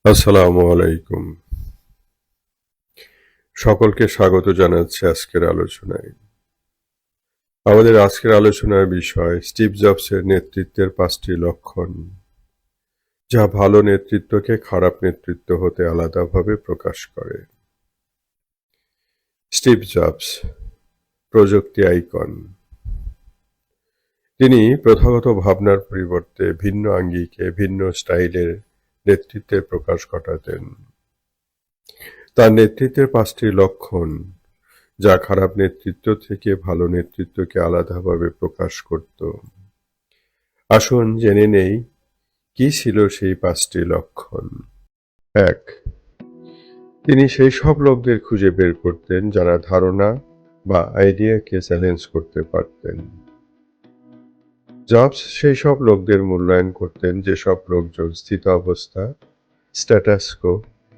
আসসালামু আলাইকুম। সকলকে স্বাগত জানাচ্ছি আজকের আলোচনায়। আমাদের আজকের আলোচনার বিষয় স্টিভ জবসের নেতৃত্বের ৫টি লক্ষণ, যা ভালো নেতৃত্বকে খারাপ নেতৃত্ব হতে আলাদাভাবে প্রকাশ করে। স্টিভ জবস, প্রযুক্তি আইকন। তিনি প্রথাগত ভাবনার পরিবর্তে ভিন্ন আঙ্গিকে ভিন্ন স্টাইলের নেতৃত্বের প্রকাশ ঘটাতেন। তার নেতৃত্বের ৫টি লক্ষণ, যা খারাপ নেতৃত্ব থেকে ভালো নেতৃত্বকে আলাদাভাবে প্রকাশ করত। আসুন জেনে নেই কি ছিল সেই ৫টি লক্ষণ। ১. তিনি সেই সব লোকদের খুঁজে বের করতেন যারা ধারণা বা আইডিয়াকে চ্যালেঞ্জ করতে পারতেন। জবস সেই সব লোকদের মূল্যায়ন করতেন যেসব লোকজন স্থিতাবস্থা, স্ট্যাটাস কো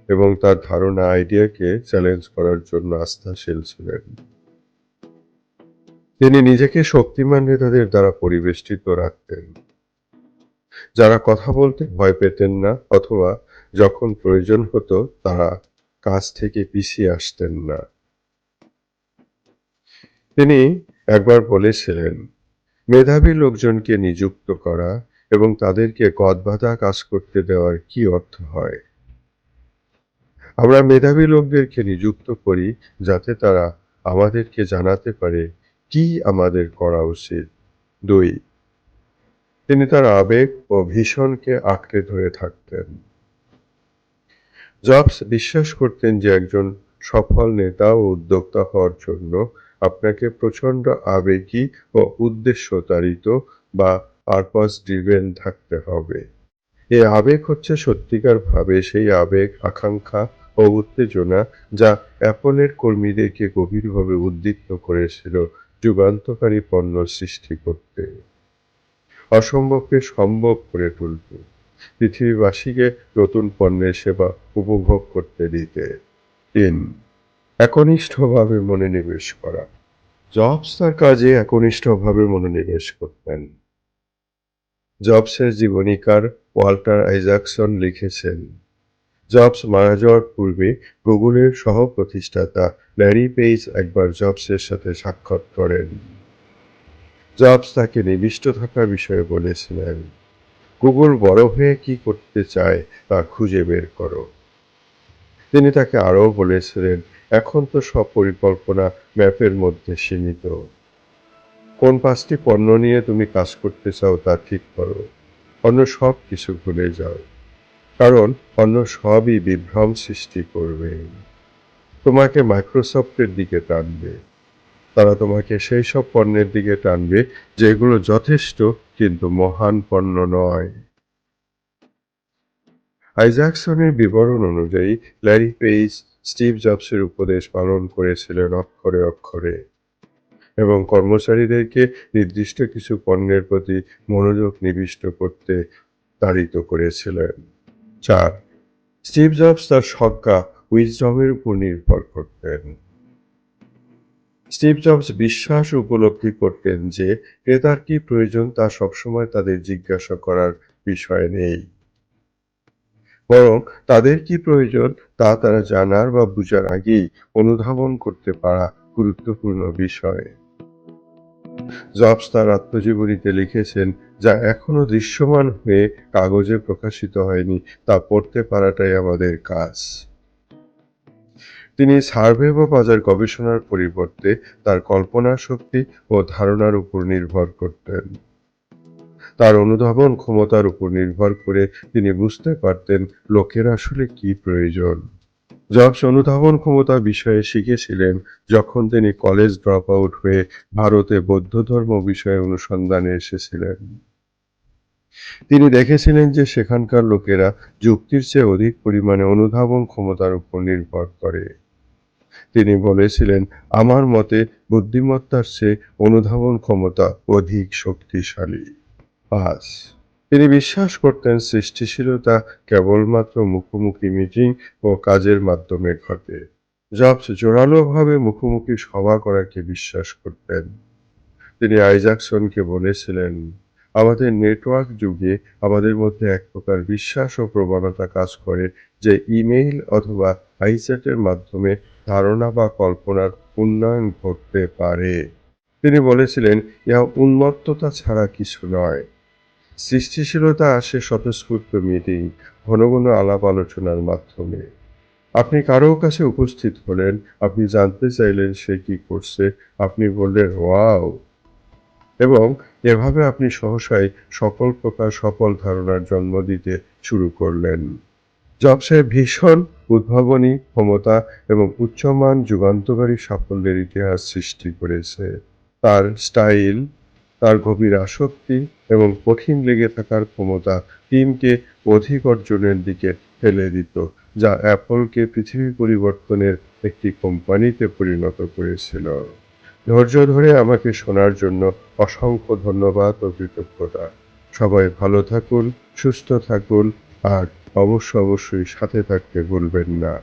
এবং তার ধারণা আইডিয়াকে চ্যালেঞ্জ করার জন্য আস্থাশীল ছিলেন। তিনি নিজেকে শক্তিমান নেতাদের দ্বারা পরিবেষ্টিত রাখতেন, যারা কথা বলতে ভয় পেতেন না অথবা যখন প্রয়োজন হতো তারা কাজ থেকে পিছিয়ে আসতেন না। তিনি একবার বলেছিলেন, মেধাবী লোকজনকে নিযুক্ত করা এবং তাদেরকে গদবাঁধা কাজ করতে দেওয়ার কি অর্থ হয়? আমরা মেধাবী লোকদেরকে নিযুক্ত করি যাতে তারা আমাদেরকে জানাতে পারে কি আমাদের করা উচিত। ২. তিনি তার আবেগ ও ভীষণকে আঁকড়ে ধরে থাকতেন। জবস বিশ্বাস করতেন যে একজন সফল নেতা ও উদ্যোক্তা হওয়ার জন্য আপনাকে প্রচণ্ড আবেগী ও উদ্দেশ্যতাড়িত বা পারপাস ড্রিভেন থাকতে হবে। এই আবেগ হচ্ছে সত্যিকারভাবে সেই আবেগ, আকাঙ্ক্ষা ও উত্তেজনা যা অ্যাপলের কর্মীদেরকে গভীরভাবে উদ্দীপ্ত করেছিল যুগান্তকারী পণ্য সৃষ্টি করতে, অসম্ভবকে সম্ভব করে তুলতে, পৃথিবীবাসীকে নতুন পণ্যের সেবা উপভোগ করতে দিতে। ৩. একনিষ্ঠভাবে মনোনিবেশ করা। জবস তার কাজে একনিষ্ঠভাবে মনোনিবেশ করতেন। জবসের জীবনীকার ওয়াল্টার আইজাকসন লিখেছেন, জবস মারা যাওয়ার পূর্বে গুগলের সহ-প্রতিষ্ঠাতা ল্যারি পেইজ একবার জবসের সাথে সাক্ষাৎ করেন। জবস তাকে নিবিষ্ট থাকার বিষয়ে বলেছিলেন, গুগল বড় হয়ে কি করতে চায় তা খুঁজে বের করো। তিনি তাকে আরও বলেছিলেন, এখন তো সব পরিকল্পনা ম্যাপের মধ্যে সীমিত। কোন ৫টি পণ্য নিয়ে তুমি কাজ করতে চাও তা ঠিক করো, অন্য সব কিছু ভুলে যাও, কারণ অন্য সবই বিভ্রম সৃষ্টি করবে। তোমাকে মাইক্রোসফটের দিকে টানবে, তারা তোমাকে সেই সব পণ্যের দিকে টানবে যেগুলো যথেষ্ট কিন্তু মহান পণ্য নয়। আইজাকসনের বিবরণ অনুযায়ী ল্যারি পেইজ স্টিভ জবসের উপদেশ পালন করেছিলেন অক্ষরে অক্ষরে এবং কর্মচারীদেরকে নির্দিষ্ট কিছু পণ্যের প্রতি মনোযোগ নিবিষ্ট করতে তাড়িত করেছিলেন। ৪. স্টিভ জবস তার সজ্ঞা উইজডমের উপর নির্ভর করতেন। স্টিভ জবস বিশ্বাস উপলব্ধি করতেন যে ক্রেতার কি প্রয়োজন তা সবসময় তাদের জিজ্ঞাসা করার বিষয় নেই, বরং তাদের কি প্রয়োজন তা তারা জানার বা বুঝার আগেই অনুধাবন করতে পারা গুরুত্বপূর্ণ বিষয়। জবস তার আত্মজীবনীতে লিখেছেন, যা এখনো দৃশ্যমান হয়ে কাগজে প্রকাশিত হয়নি তা পড়তে পারাটাই আমাদের কাজ। তিনি সার্ভে বা বাজার গবেষণার পরিবর্তে তার কল্পনা শক্তি ও ধারণার উপর নির্ভর করতেন। তার অনুধাবন ক্ষমতার উপর নির্ভর করে তিনি বুঝতে পারতেন লোকের আসলে কি প্রয়োজন। জবস অনুধাবন ক্ষমতা বিষয়ে শিখেছিলেন যখন তিনি কলেজ ড্রপ আউট হয়ে ভারতে বৌদ্ধ ধর্ম বিষয়ে অনুসন্ধানে এসেছিলেন। তিনি দেখেছিলেন যে সেখানকার লোকেরা যুক্তির চেয়ে অধিক পরিমাণে অনুধাবন ক্ষমতার উপর নির্ভর করে। তিনি বলেছিলেন, আমার মতে বুদ্ধিমত্তার চেয়ে অনুধাবন ক্ষমতা অধিক শক্তিশালী। ৫. তিনি বিশ্বাস করতেন সৃষ্টিশীলতা কেবলমাত্র মুখোমুখি মিটিং ও কাজের মাধ্যমে ঘটে। জবস জোরালোভাবে মুখোমুখি সভা করাকে বিশ্বাস করতেন। তিনি আইজাকসনকে বলেছিলেন, আমাদের নেটওয়ার্ক যুগে আমাদের মধ্যে এক প্রকার বিশ্বাস ও প্রবণতা কাজ করে যে ইমেইল অথবা আইচ্যাটের মাধ্যমে ধারণা বা কল্পনার উন্নয়ন ঘটতে পারে। তিনি বলেছিলেন, ইহা উন্মত্ততা ছাড়া কিছু নয়। সৃষ্টিশীলতা আসে স্বতঃস্ফূর্ত মিটিং, ঘন ঘন আলাপ আলোচনার মাধ্যমে। আপনি কারো কাছে উপস্থিত হলেন, আপনি জানতে চাইলেন সে কি করছে, আপনি বললেন ওয়াও, এবং এভাবে আপনি সহসাই সকল প্রকার সফল ধারণার জন্ম দিতে শুরু করলেন। জবসের ভীষণ উদ্ভাবনী ক্ষমতা এবং উচ্চমান যুগান্তকারী সাফল্যের ইতিহাস সৃষ্টি করেছে। তার স্টাইল, তার গভীর আসক্তি এবং কঠিন লেগে থাকার ক্ষমতা টিমকে অধিক অর্জনের দিকে ঠেলে দিত, যা অ্যাপলকে পৃথিবী পরিবর্তনের একটি কোম্পানিতে পরিণত করেছিল। ধৈর্য ধরে আমাকে শোনার জন্য অসংখ্য ধন্যবাদ ও কৃতজ্ঞতা। সবাই ভালো থাকুন, সুস্থ থাকুন, আর অবশ্যই সাথে থাকতে ভুলবেন না।